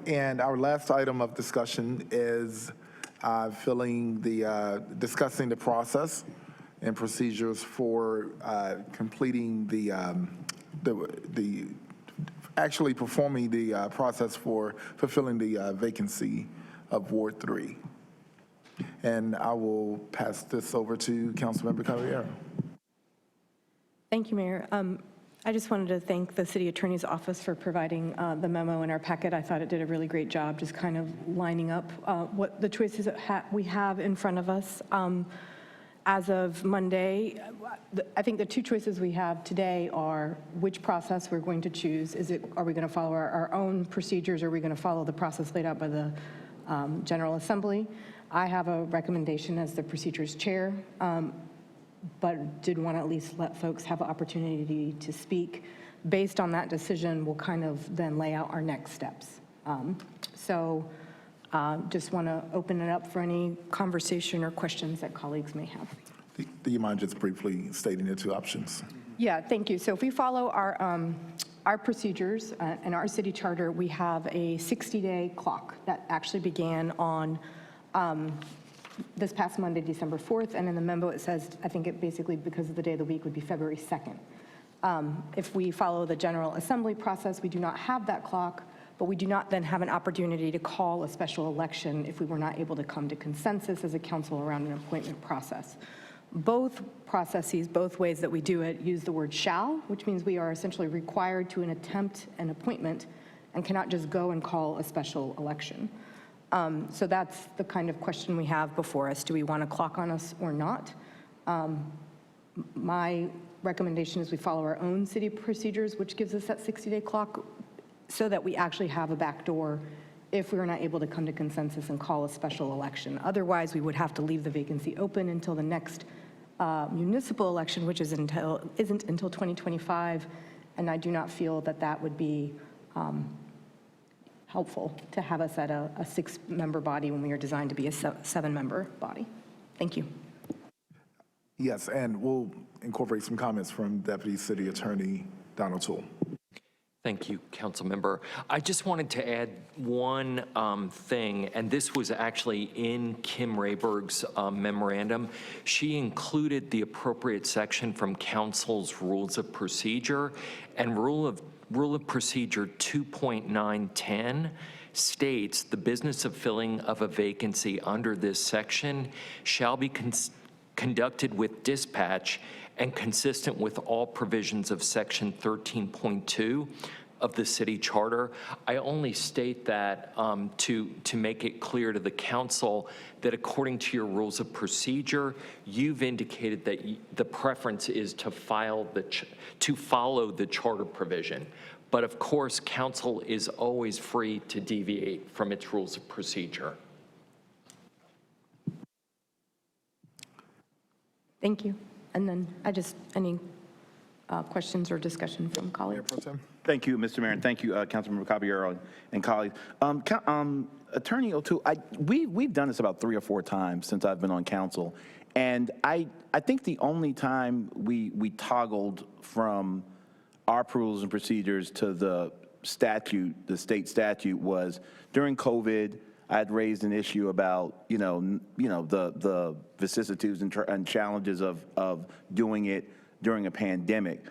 and our last item of discussion is discussing the process and procedures for completing actually performing the process for fulfilling the vacancy of Ward 3. And I will pass this over to Councilmember Caballero. Thank you, Mayor. I just wanted to thank the City Attorney's Office for providing the memo in our packet. I thought it did a really great job just kind of lining up what the choices we have in front of us. As of Monday, I think the two choices we have today are which process we're going to choose. Are we going to follow our own procedures, or are we going to follow the process laid out by the General Assembly? I have a recommendation as the procedures chair, but did want to at least let folks have an opportunity to speak. Based on that decision, we'll kind of then lay out our next steps. Just want to open it up for any conversation or questions that colleagues may have. Do you mind just briefly stating the two options? Yeah, thank you. So if we follow our procedures and our city charter, we have a 60-day clock that actually began on this past Monday, December 4th, and in the memo it says, I think it basically, because of the day of the week, would be February 2nd. If we follow the General Assembly process, we do not have that clock, but we do not then have an opportunity to call a special election if we were not able to come to consensus as a council around an appointment process. Both processes, both ways that we do it, use the word shall, which means we are essentially required to attempt an appointment and cannot just go and call a special election. So that's the kind of question we have before us. Do we want a clock on us or not? My recommendation is we follow our own city procedures, which gives us that 60-day clock, so that we actually have a backdoor if we are not able to come to consensus and call a special election. Otherwise, we would have to leave the vacancy open until the next municipal election, which isn't until 2025, and I do not feel that that would be helpful to have us at a 6-member body when we are designed to be a 7-member body. Thank you. Yes, and we'll incorporate some comments from Deputy City Attorney Donald Toole. Thank you, Council Member. I just wanted to add one thing, and this was actually in Kim Rayberg's memorandum. She included the appropriate section from Council's Rules of Procedure, and Rule of Procedure 2.910 states the business of filling of a vacancy under this section shall be conducted with dispatch and consistent with all provisions of section 13.2 of the city charter. I only state that to make it clear to the council that according to your rules of procedure, you've indicated that the preference is to follow the charter provision. But of course, council is always free to deviate from its rules of procedure. Thank you. And then any questions or discussion from colleagues? Thank you, Mr. Mayor, and thank you, Councilmember Caballero and colleagues. Attorney O'Toole, we've done this about 3 or 4 times since I've been on council, and I think the only time we toggled from our rules and procedures to the statute, the state statute, was during COVID. I had raised an issue about the vicissitudes and challenges of doing it during a pandemic.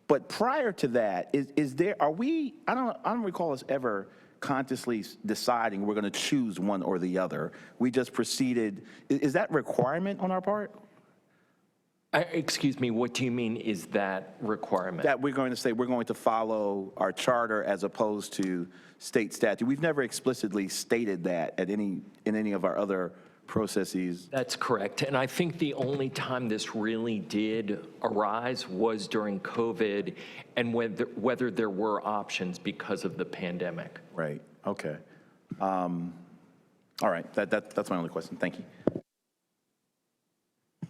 But prior to that, I don't recall us ever consciously deciding we're going to choose one or the other. We just proceeded. Is that requirement on our part? Excuse me, what do you mean is that requirement? That we're going to say we're going to follow our charter as opposed to state statute. We've never explicitly stated that in any of our other processes. That's correct. And I think the only time this really did arise was during COVID, and whether there were options because of the pandemic. Right. Okay. All right. That's my only question. Thank you.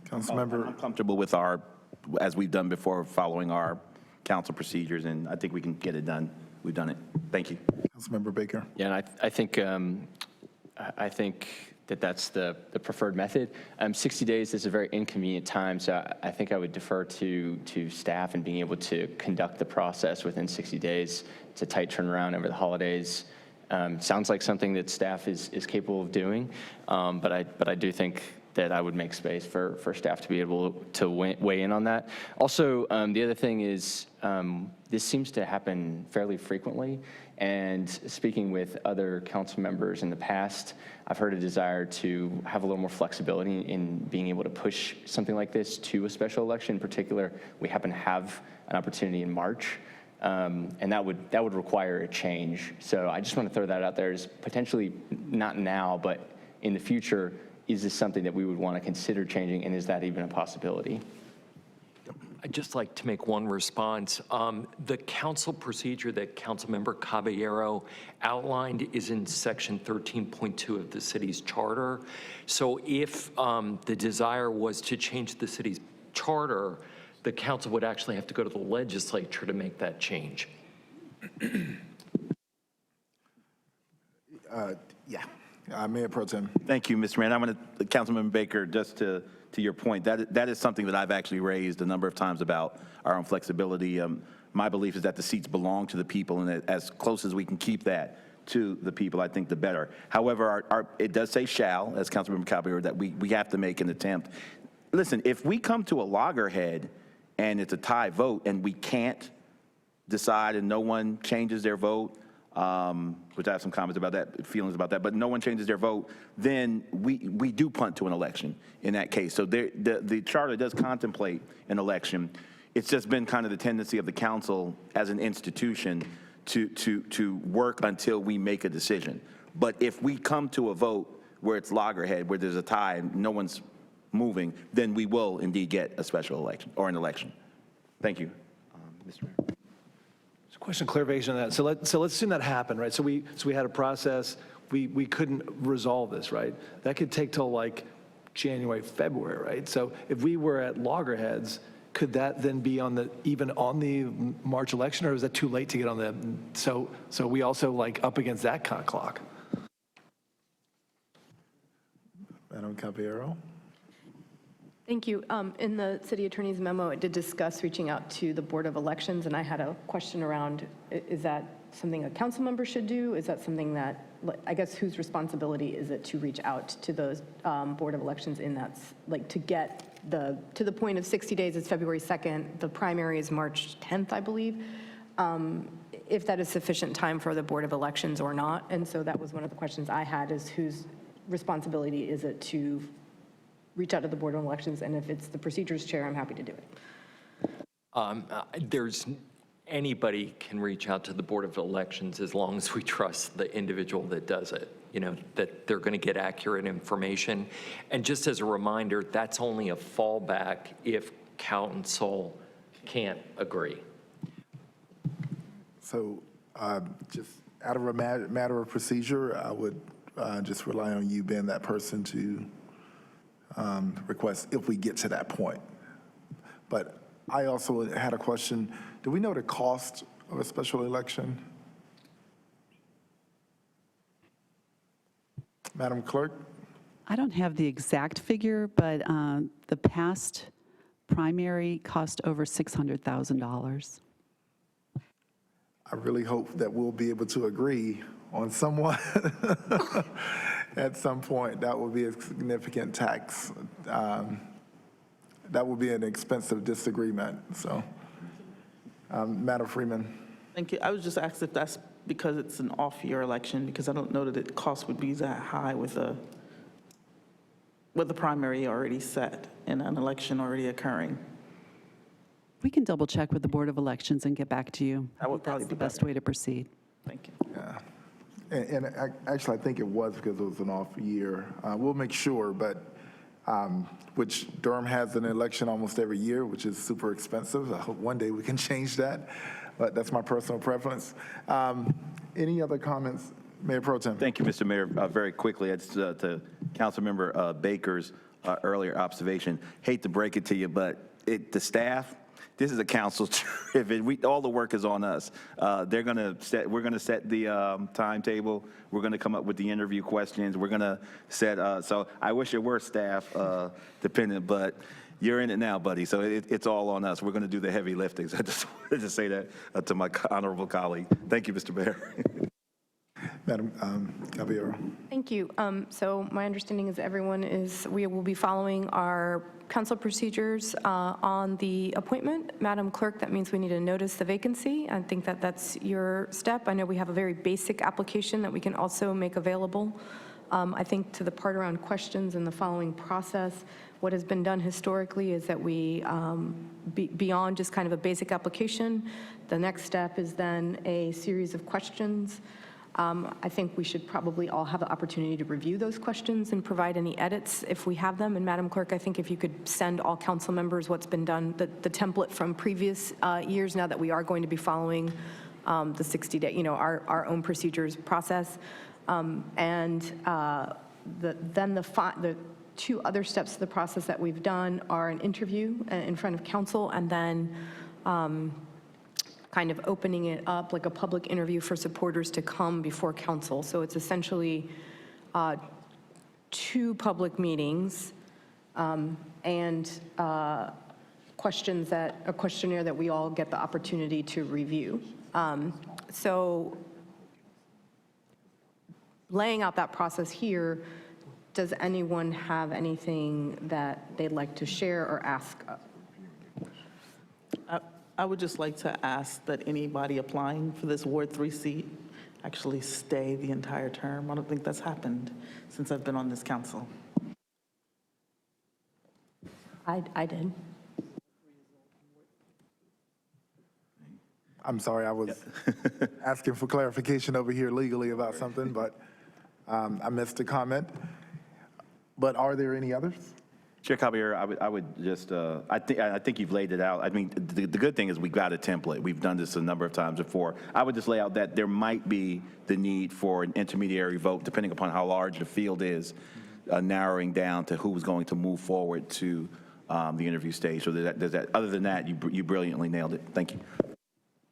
Councilmember, I'm comfortable with as we've done before, following our council procedures, and I think we can get it done. We've done it. Thank you. Councilmember Baker. Yeah, and I think that's the preferred method. 60 days is a very inconvenient time, so I think I would defer to staff and being able to conduct the process within 60 days. It's a tight turnaround over the holidays. Sounds like something that staff is capable of doing, but I do think that I would make space for staff to be able to weigh in on that. Also, the other thing is this seems to happen fairly frequently, and speaking with other council members in the past, I've heard a desire to have a little more flexibility in being able to push something like this to a special election. In particular, we happen to have an opportunity in March, and that would require a change. So I just want to throw that out there as potentially not now, but in the future, is this something that we would want to consider changing, and is that even a possibility? I'd just like to make one response. The council procedure that Councilmember Caballero outlined is in section 13.2 of the city's charter. So if the desire was to change the city's charter, the council would actually have to go to the legislature to make that change. Yeah. Mayor Pro Tem. Thank you, Mr. Mayor. I'm going to, Councilman Baker, just to your point, that is something that I've actually raised a number of times about our own flexibility. My belief is that the seats belong to the people, and as close as we can keep that to the people, I think the better. However, it does say shall, as Councilmember Caballero, that we have to make an attempt. Listen, if we come to a loggerhead and it's a tie vote and we can't decide and no one changes their vote, which I have some comments about that, feelings about that, but no one changes their vote, then we do punt to an election in that case. So the charter does contemplate an election. It's just been kind of the tendency of the council as an institution to work until we make a decision. But if we come to a vote where it's loggerhead, where there's a tie and no one's moving, then we will indeed get a special election or an election. Thank you, Mr. Mayor. Question clarification on that. So let's assume that happened, right? So we had a process. We couldn't resolve this, right? That could take till like January, February, right? So if we were at loggerheads, could that then be even on the March election, or is that too late to get on the? So we also like up against that kind of clock. Madam Caballero. Thank you. In the city attorney's memo, it did discuss reaching out to the Board of Elections, and I had a question around, is that something a council member should do? Is that something that, I guess, whose responsibility is it to reach out to those Board of Elections in that, like, to get to the point of 60 days, it's February 2nd, the primary is March 10th, I believe, if that is sufficient time for the Board of Elections or not. And so that was one of the questions I had, is whose responsibility is it to reach out to the Board of Elections, and if it's the procedures chair, I'm happy to do it. Anybody can reach out to the Board of Elections as long as we trust the individual that does it, that they're going to get accurate information. And just as a reminder, that's only a fallback if council can't agree. So just out of a matter of procedure, I would just rely on you being that person to request if we get to that point. But I also had a question. Do we know the cost of a special election? Madam Clerk? I don't have the exact figure, but the past primary cost over $600,000. I really hope that we'll be able to agree on someone at some point. That would be a significant tax. That would be an expensive disagreement. So, Madam Freeman. Thank you. I was just asked if that's because it's an off-year election, because I don't know that the cost would be that high with the primary already set and an election already occurring. We can double check with the Board of Elections and get back to you. That would probably That's the be best better. way to proceed. Thank you. Yeah. And actually, I think it was because it was an off year. We'll make sure, but which Durham has an election almost every year, which is super expensive. I hope one day we can change that, but that's my personal preference. Any other comments, Mayor Pro Tem? Thank you, Mr. Mayor. Very quickly, it's to Councilmember Baker's earlier observation. Hate to break it to you, but the staff, this is a council trip. All the work is on us. We're going to set the timetable. We're going to come up with the interview questions. We're going to set, so I wish it were staff dependent, but you're in it now, buddy. So it's all on us. We're going to do the heavy lifting. So I just wanted to say that to my honorable colleague. Thank you, Mr. Mayor. Madam Caballero. Thank you. So my understanding is we will be following our council procedures on the appointment. Madam Clerk, that means we need to notice the vacancy. I think that that's your step. I know we have a very basic application that we can also make available. I think to the part around questions and the following process, what has been done historically is that we, beyond just kind of a basic application, the next step is then a series of questions. I think we should probably all have the opportunity to review those questions and provide any edits if we have them. And Madam Clerk, I think if you could send all council members what's been done, the template from previous years, now that we are going to be following the 60-day, our own procedures process. Then the two other steps of the process that we've done are an interview in front of council, and then kind of opening it up like a public interview for supporters to come before council. So it's essentially 2 public meetings and a questionnaire that we all get the opportunity to review. So laying out that process here, does anyone have anything that they'd like to share or ask? I would just like to ask that anybody applying for this Ward 3 seat actually stay the entire term. I don't think that's happened since I've been on this council. I did. I'm sorry, I was asking for clarification over here legally about something, but I missed a comment. But are there any others? Chair Caballero, I would just, I think you've laid it out. I mean, the good thing is we got a template. We've done this a number of times before. I would just lay out that there might be the need for an intermediary vote, depending upon how large the field is, narrowing down to who's going to move forward to the interview stage. So other than that, you brilliantly nailed it. Thank you.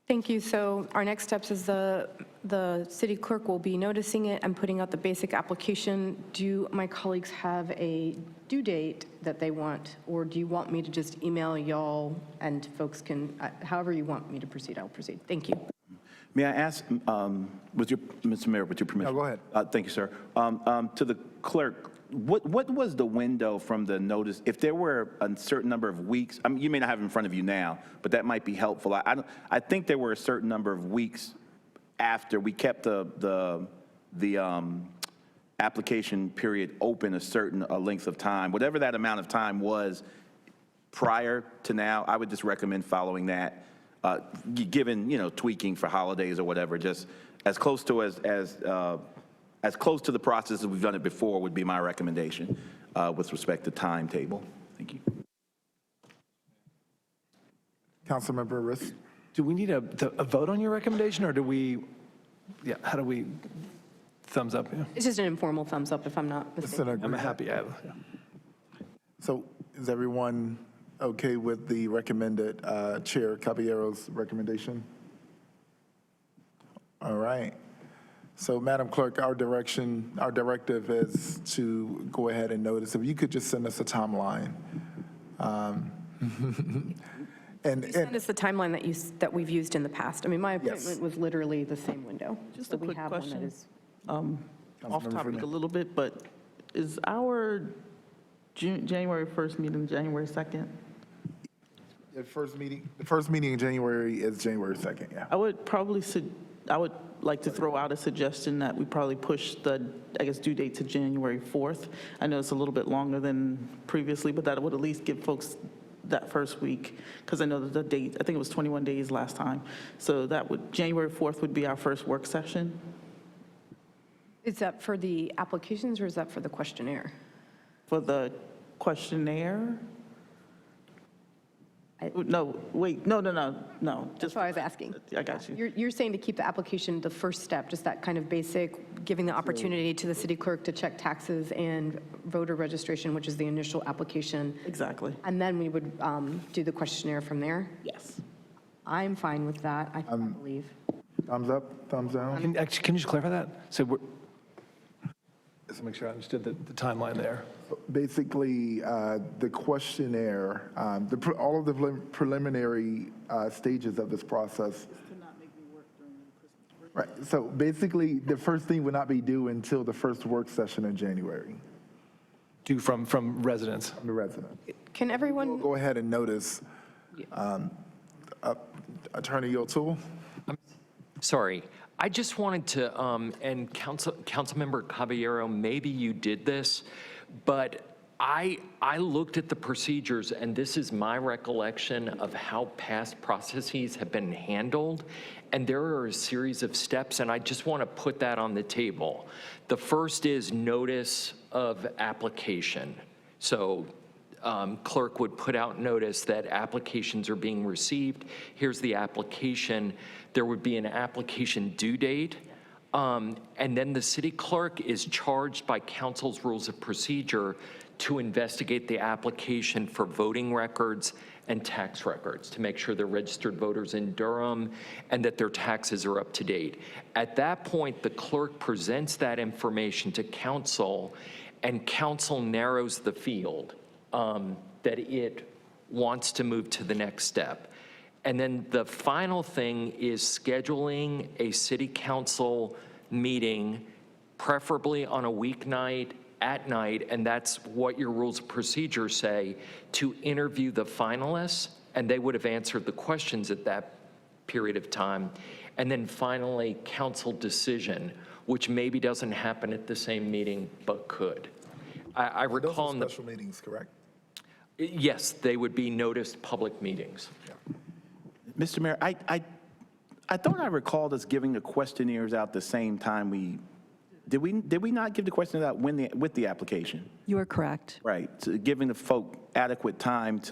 Thank you. So our next steps is the city clerk will be noticing it and putting out the basic application. Do my colleagues have a due date that they want, or do you want me to just email y'all and folks can, however you want me to proceed, I'll proceed. Thank you. May I ask, Mr. Mayor, with your permission? No, go ahead. Thank you, sir. To the clerk, what was the window from the notice? If there were a certain number of weeks, I mean, you may not have it in front of you now, but that might be helpful. I think there were a certain number of weeks after we kept the application period open a certain length of time. Whatever that amount of time was prior to now, I would just recommend following that, given, tweaking for holidays or whatever, just as close to as close to the process as we've done it before would be my recommendation with respect to timetable. Thank you. Councilmember Riss? Do we need a vote on your recommendation, or do we, how do we, thumbs up? Yeah. It's just an informal thumbs up if I'm not It's mistaken. an I'm agreement. happy. So is everyone okay with the recommended Chair Caballero's recommendation? All right. So Madam Clerk, our directive is to go ahead and notice. If you could just send us a timeline. Send us the timeline that we've used in the past. I mean, my Yes. appointment was literally the same window. Just So a we quick have one that question. is- Off Councilmember topic Freeman. a little bit, but is our January 1st meeting January 2nd? The first meeting in January is January 2nd, yeah. I would like to throw out a suggestion that we probably push the, due date to January 4th. I know it's a little bit longer than previously, but that would at least give folks that first week, because I know that the date, I think it was 21 days last time. So January 4th would be our first work session. Is that for the applications or is that for the questionnaire? For the questionnaire? No, wait, no. That's Just, why I was asking. I got you. You're saying to keep the application the first step, just that kind of basic, giving the opportunity to the city clerk to check taxes and voter registration, which is the initial application. Exactly. And then we would do the questionnaire from there? Yes. I'm fine with that, I believe. Thumbs up, thumbs down? Can you just clarify that? So just to make sure I understood the timeline there. Basically, the questionnaire, all of the preliminary stages of this process. Right, so basically, the first thing would not be due until the first work session in January, Due from residents. from the resident. Can We'll everyone, go ahead and notice, Attorney O'Toole? Sorry, I just wanted to, and Councilmember Caballero, maybe you did this, but I looked at the procedures, and this is my recollection of how past processes have been handled, and there are a series of steps, and I just want to put that on the table. The first is notice of application. So clerk would put out notice that applications are being received. Here's the application. There would be an application due date. And then the city clerk is charged by council's rules of procedure to investigate the application for voting records and tax records to make sure they're registered voters in Durham and that their taxes are up to date. At that point, the clerk presents that information to council, and council narrows the field that it wants to move to the next step. And then the final thing is scheduling a city council meeting, preferably on a weeknight at night, and that's what your rules of procedure say, to interview the finalists, and they would have answered the questions at that period of time. And then finally, council decision, which maybe doesn't happen at the same meeting, but could. I Those recall are in the, special meetings, correct? yes, they would be noticed public meetings. Mr. Mayor, I thought I recalled us giving the questionnaires out the same time did we not give the questionnaires out with the application? You are correct. Right, so giving the folk adequate time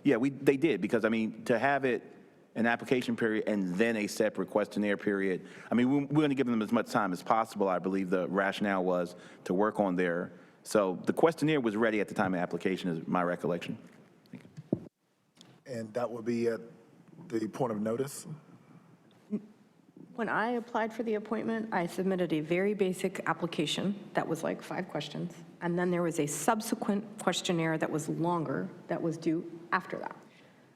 yeah, they did, because I mean, to have it an application period and then a separate questionnaire period, I mean, we're going to give them as much time as possible. I believe the rationale was to work on so the questionnaire was ready at the time of application, is my recollection. And that would be at the point of notice? when I applied for the appointment, I submitted a very basic application that was like 5 questions. And then there was a subsequent questionnaire that was longer that was due after that.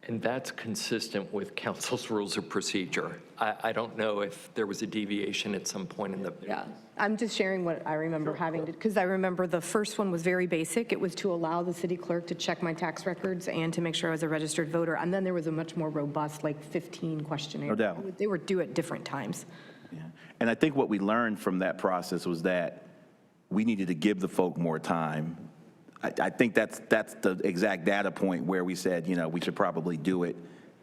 And that's consistent with council's rules of procedure. I don't know if there was a deviation at some point in the. Yeah, I'm just sharing what I remember having to, because I remember the first one was very basic. It was to allow the city clerk to check my tax records and to make sure I was a registered voter. And then there was a much more robust, like 15 questionnaires. No doubt. They were due at different times. Yeah. And I think what we learned from that process was that we needed to give the folk more time. I think that's the exact data point where we said, you know, we should probably do it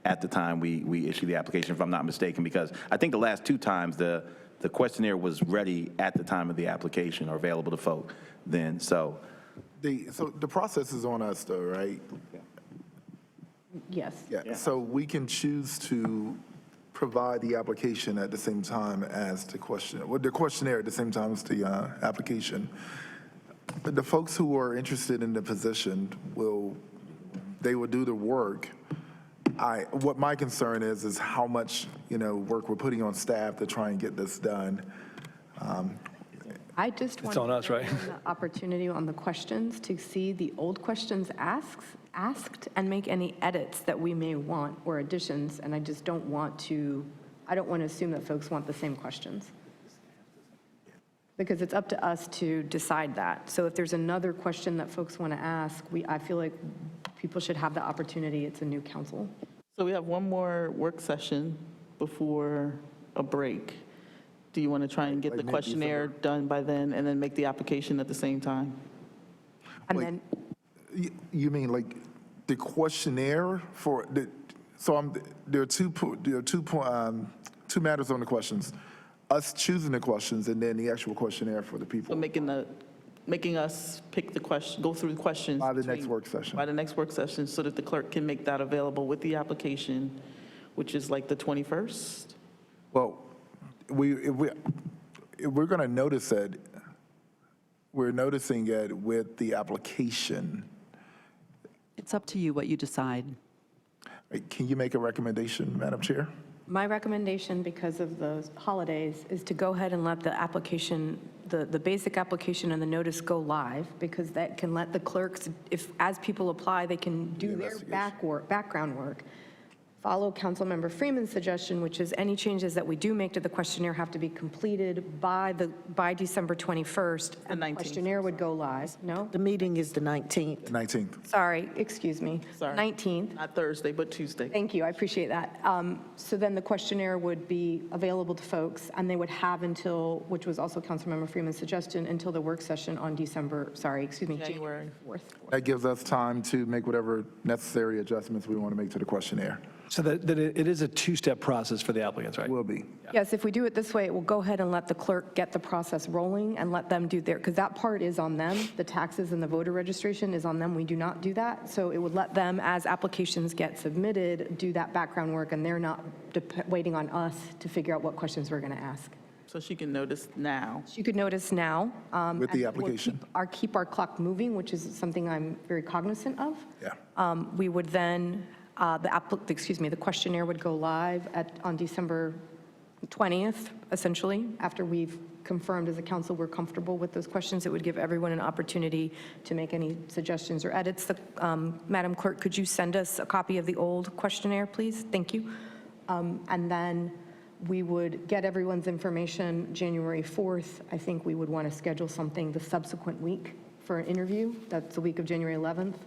at the time we issue the application, if I'm not mistaken, because I think the last 2 times the questionnaire was ready at the time of the application or available to folk then, so. So the process is on us though, right? Yes. Yeah, so we can choose to provide the application at the same time as the questionnaire at the same time as the application. The folks who are interested in the position will do the work. What my concern is how much, work we're putting on staff to try and get this done. I just want on us, right? the opportunity on the questions to see the old questions asked and make any edits that we may want or additions. And I just don't want to assume that folks want the same questions, because it's up to us to decide that. So if there's another question that folks want to ask, I feel like people should have the opportunity. It's a new council. So we have one more work session before a break. Do you want to try and get the Like questionnaire done by then and then make the application at the same time? And Wait. then, You mean like the questionnaire there are two matters on the questions. Us choosing the questions and then the actual questionnaire for the people. So making us pick the question, go through the questions. By the next work session. By the next work session, so that the clerk can make that available with the application, which is like the 21st? Well, if we're going to notice it, we're noticing it with the application. It's up to you what you decide. Can you make a recommendation, Madam Chair? my recommendation, because of those holidays, is to go ahead and let the application, the basic application and the notice go live, because that can let the clerks, as people apply, they can do their background work. follow Councilmember Freeman's suggestion, which is any changes that we do make to the questionnaire have to be completed by December 21st. And the 19th. questionnaire would go live. No? The meeting is the 19th. 19th. Sorry, excuse me. Sorry. 19th. Not Thursday, but Tuesday. Thank you, I appreciate that. So then the questionnaire would be available to folks, and they would have until, which was also Councilmember Freeman's suggestion, until the work session on January 4th. That gives us time to make whatever necessary adjustments we want to make to the questionnaire. So that it is a two-step process for the applicants, right? Will be. Yes, if we do it this way, it will go ahead and let the clerk get the process rolling and let them do their, because that part is on them. The taxes and the voter registration is on them. We do not do that. So it would let them, as applications get submitted, do that background work, and they're not waiting on us to figure out what questions we're going to ask. So she can notice now. You could notice now. With the and we'll application. keep our clock moving, which is something I'm very cognizant of. Yeah. We would then, the questionnaire would go live on December 20th, essentially, after we've confirmed as a council we're comfortable with those questions. It would give everyone an opportunity to make any suggestions or edits. Madam Clerk, could you send us a copy of the old questionnaire, please? Thank you. And then we would get everyone's information January 4th. I think we would want to schedule something the subsequent week for an interview. That's the week of January 11th.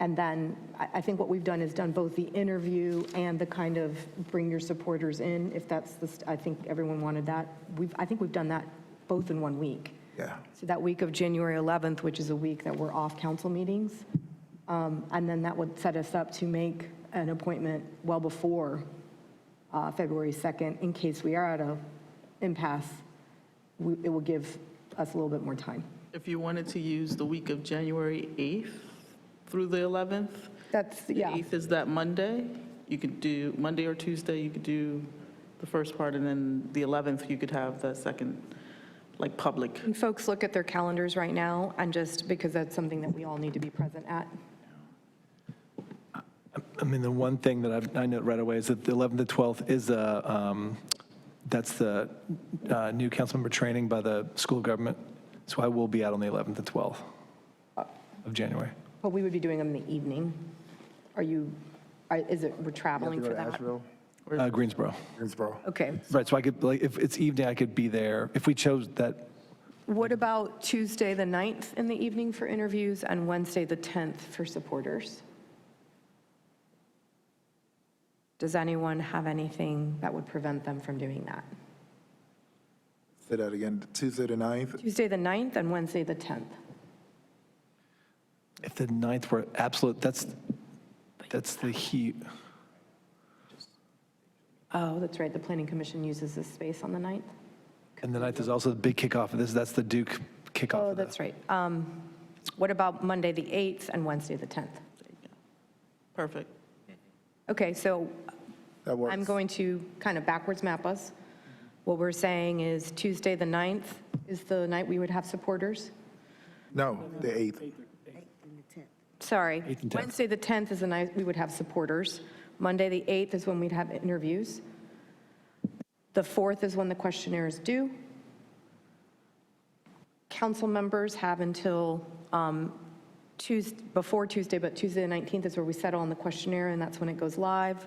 And then I think what we've done is done both the interview and the kind of bring your supporters in, if that's I think everyone wanted that. I think we've done that both in 1 week. Yeah. So that week of January 11th, which is a week that we're off council meetings, and then that would set us up to make an appointment well before February 2nd, in case we are at an impasse. It will give us a little bit more time. If you wanted to use the week of January 8th through the 11th, The the 8th is that Monday. You could do Monday or Tuesday, you could do the first part, and then the 11th, you could have the second, like, public. And folks look at their calendars right now, and just because that's something that we all need to be present at. I mean, the one thing that I note right away is that the 11th to 12th is that's the new council member training by the School of Government. So I will be out on the 11th and 12th of January. But we would be doing them in the evening. We're traveling for that? Asheville, Greensboro. Greensboro. Okay. Right, so I could, like, if it's evening, I could be there. If we chose that, What about Tuesday, the 9th in the evening for interviews and Wednesday, the 10th for supporters? Does anyone have anything that would prevent them from doing that? Say that again, Tuesday the 9th. Tuesday, the 9th and Wednesday, the 10th. if the 9th were absolute, that's the heat. Oh, that's right, the Planning Commission uses this space on the 9th. And the 9th is also the big kickoff of this. That's the Duke kickoff. Oh, of that's this. right. What about Monday, the 8th and Wednesday, the 10th? Perfect. Okay, so That works. I'm going to kind of backwards map us. What we're saying is Tuesday, the 9th is the night we would have supporters. No, the 8th. Sorry, 8th and 10th. Wednesday, the 10th is the night we would have supporters. Monday, the 8th is when we'd have interviews. The 4th is when the questionnaire is due. Council members have until before Tuesday, but Tuesday, the 19th is where we settle on the questionnaire, and that's when it goes live.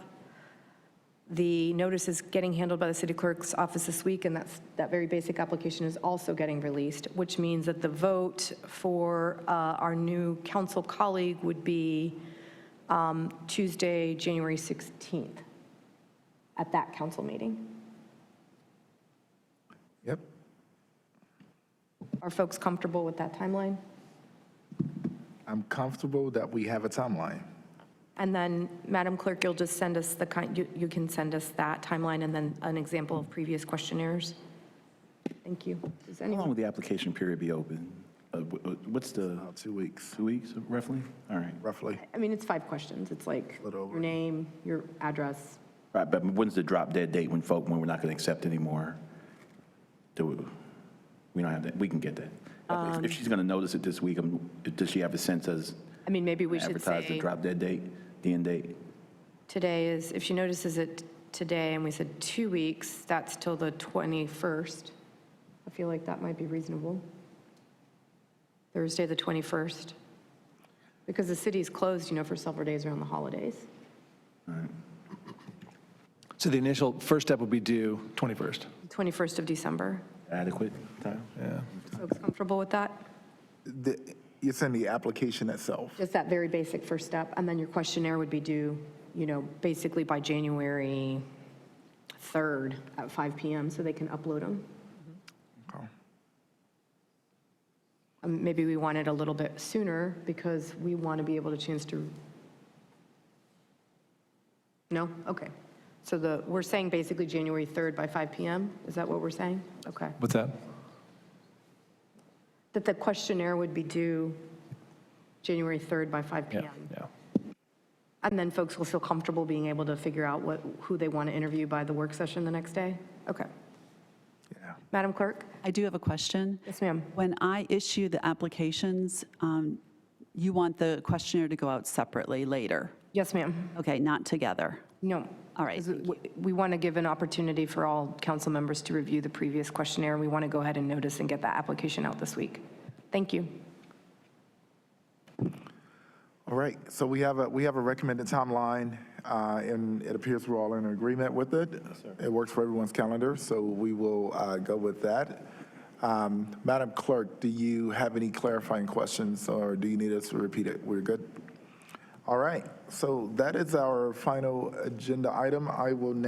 The notice is getting handled by the city clerk's office this week, and that very basic application is also getting released, which means that the vote for our new council colleague would be Tuesday, January 16th, at that council meeting. Yep. Are folks comfortable with that timeline? I'm comfortable that we have a timeline. And then, Madam Clerk, you'll just send us you can send us that timeline and then an example of previous questionnaires. Thank you. Does How long anyone? will the application period be open? What's the, About 2 weeks, 2 weeks roughly? All right. roughly. I mean, it's 5 questions. It's like Little over. your name, your address. Right, but when's the drop dead date when we're not going to accept anymore? We don't have that, we can get that. If she's going to notice it this week, does she have a sense as I mean, maybe we should advertise the say drop dead date, the end date? today is, if she notices it today and we said 2 weeks, that's till the 21st. I feel like that might be reasonable. Thursday, the 21st. Because the city's closed, for several days around the holidays. So the initial first step will be due 21st. 21st of December. Adequate time? Yeah. Folks comfortable with that? You're saying the application itself? Just that very basic first step, and then your questionnaire would be due, basically by January 3rd at 5 PM, so they can upload them. Okay. Maybe we want it a little bit sooner because we want to be able to chance to. No? Okay. So we're saying basically January 3rd by 5 PM? Is that what we're saying? Okay. What's that? That the questionnaire would be due January 3rd by 5 Yeah, PM. yeah. And then folks will feel comfortable being able to figure out who they want to interview by the work session the next day? Okay. Yeah. Madam Clerk? I do have a question. Yes, ma'am. When I issue the applications, you want the questionnaire to go out separately later? Yes, ma'am. Okay, not together? No. All right, 'Cause we want to give an opportunity for all council members to review the previous questionnaire. We want to go ahead and notice and get that application out this week. Thank you. All right, so we have a recommended timeline, and it appears we're all in agreement with it. It works for everyone's calendar, so we will go with that. Madam Clerk, do you have any clarifying questions, or do you need us to repeat it? We're good? All right, so that is our final agenda item. I will now